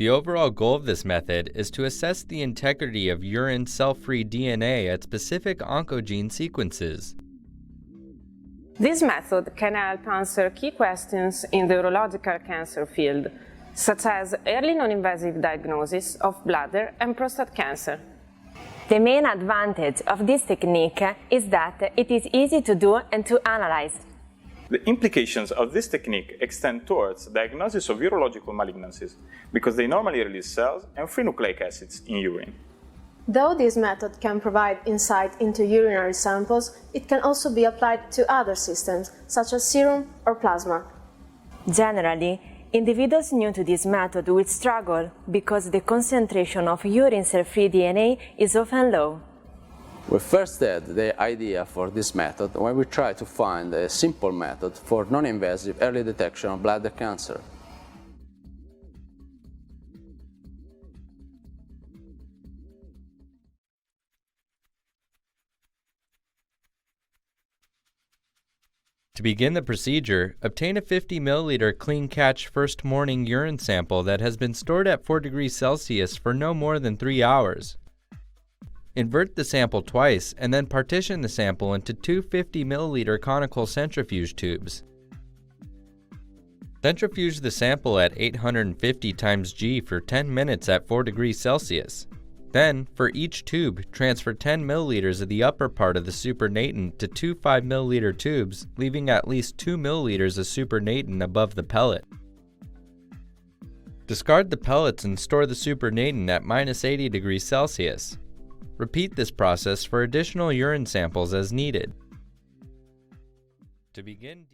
The overall goal of this method is to assess the integrity of urine cell-free DNA at specific oncogene sequences. This method can help answer key questions in the urological cancer field, such as early non-invasive diagnosis of bladder and prostate cancer. The main advantage of this technique is that it is easy to do and to analyze. The implications of this technique extend towards diagnosis of urological malignancies because they normally release cells and free nucleic acids in urine. Though this method can provide insight into urinary samples, it can also be applied to other systems, such as serum or plasma. Generally, individuals new to this method will struggle because the concentration of urine cell-free DNA is often low. We first had the idea for this method when we tried to find a simple method for non-invasive early detection of bladder cancer. To begin the procedure, obtain a 50 milliliter clean catch first morning urine sample that has been stored at 4 degrees Celsius for no more than 3 hours. Invert the sample twice and then partition the sample into two 50 milliliter conical centrifuge tubes. Centrifuge the sample at 850 times G for 10 minutes at 4 degrees Celsius. Then, for each tube, transfer 10 milliliters of the upper part of the supernatant to two 5 milliliter tubes, leaving at least 2 milliliters of supernatant above the pellet. Discard the pellets and store the supernatant at -80 degrees Celsius. Repeat this process for additional urine samples as needed. To begin